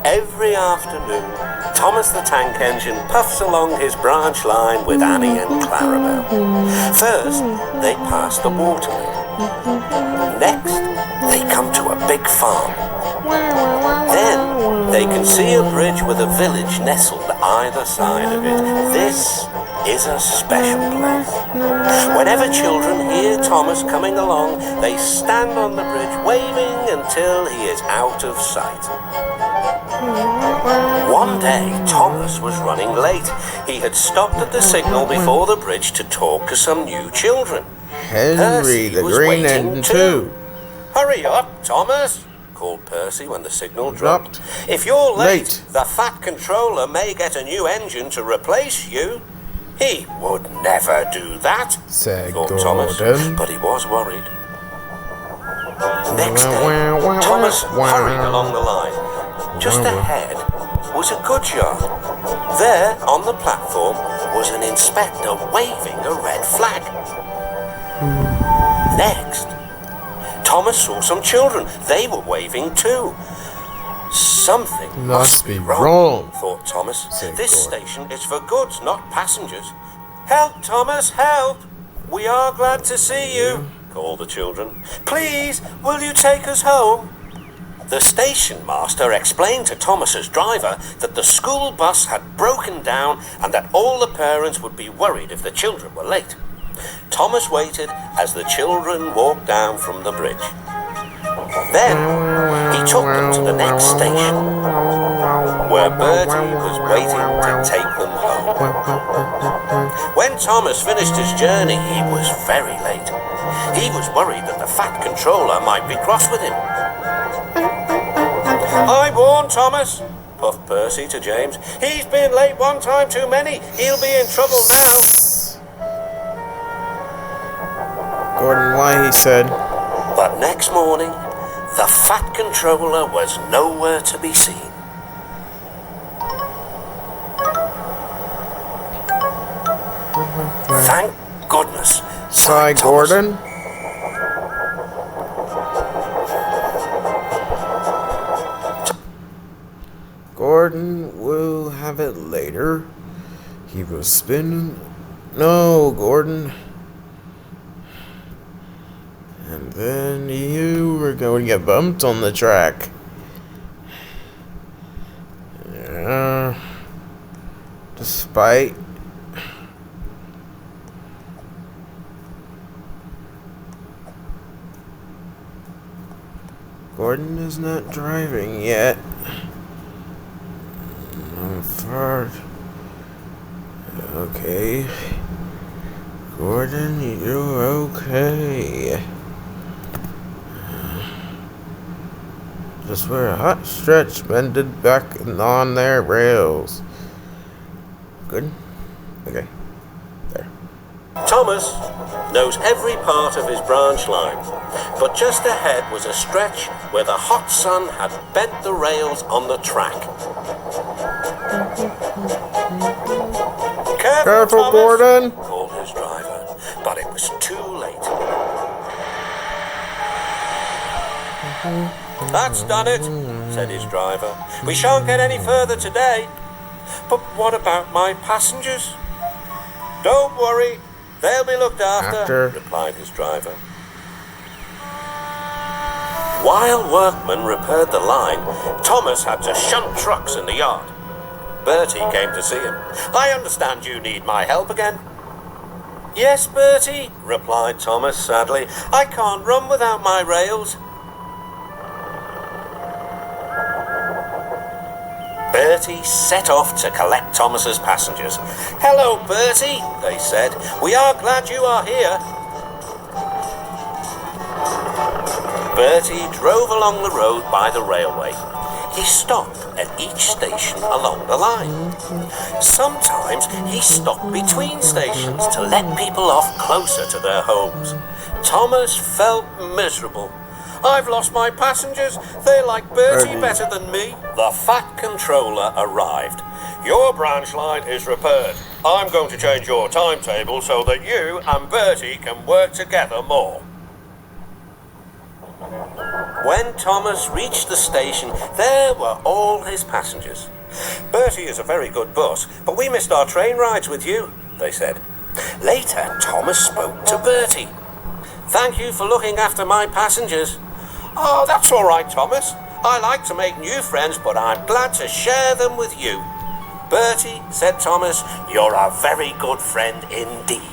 Every afternoon, Thomas the Tank Engine puffs along his branch line with Annie and Clarabelle. First, they pass the watermill. Next, they come to a big farm. Then, they can see a bridge with a village nestled either side of it. This is a special place. Whenever children hear Thomas coming along, they stand on the bridge waving until he is out of sight. One day, Thomas was running late. He had stopped at the signal before the bridge to talk to some new children. Henry the Green Engine too. Hurry up, Thomas, called Percy when the signal dropped. If you're late, the Fat Controller may get a new engine to replace you. He would never do that, thought Thomas, but he was worried. Next day, Thomas hurried along the line. Just ahead was a goods yard. There, on the platform, was an inspector waving a red flag. Next, Thomas saw some children. They were waving too. Something must be wrong, thought Thomas. This station is for goods, not passengers. Help, Thomas, help! We are glad to see you, called the children. Please, will you take us home? The station master explained to Thomas's driver that the school bus had broken down and that all the parents would be worried if the children were late. Thomas waited as the children walked down from the bridge. Then he took them to the next station, where Bertie was waiting to take them home. When Thomas finished his journey, he was very late. He was worried that the Fat Controller might be cross with him. I warned Thomas, puffed Percy to James. He's been late one time too many. He'll be in trouble now. Gordon, why, he said. But next morning, the Fat Controller was nowhere to be seen. Thank goodness, sighed Gordon. Gordon will have it later. He was spinning. No, Gordon. And then you were going to get bumped on the track. Yeah. Despite Gordon is not driving yet. I'm far. Okay. Gordon, you're okay. Just where a hot stretch bended back on their rails. Good? Okay. There. Thomas knows every part of his branch line, but just ahead was a stretch where the hot sun had bent the rails on the track. Careful, Thomas, Gordon, called his driver, but it was too late. That's done it, said his driver. We shan't get any further today. But what about my passengers? Don't worry, they'll be looked after, replied his driver. While workmen repaired the line, Thomas had to shunt trucks in the yard. Bertie came to see him. I understand you need my help again. Yes, Bertie, replied Thomas sadly. I can't run without my rails. Bertie set off to collect Thomas's passengers. Hello, Bertie, they said. We are glad you are here. Bertie drove along the road by the railway. He stopped at each station along the line. Sometimes he stopped between stations to let people off closer to their homes. Thomas felt miserable. I've lost my passengers. They like Bertie better than me. The Fat Controller arrived. Your branch line is repaired. I'm going to change your timetable so that you and Bertie can work together more. When Thomas reached the station, there were all his passengers. "Bertie is a very good bus, but we missed our train rides with you," they said. Later, Thomas spoke to Bertie. "Thank you for looking after my passengers." "Oh, that's all right, Thomas. I like to make new friends, but I'm glad to share them with you." "Bertie," said Thomas, "you're a very good friend indeed."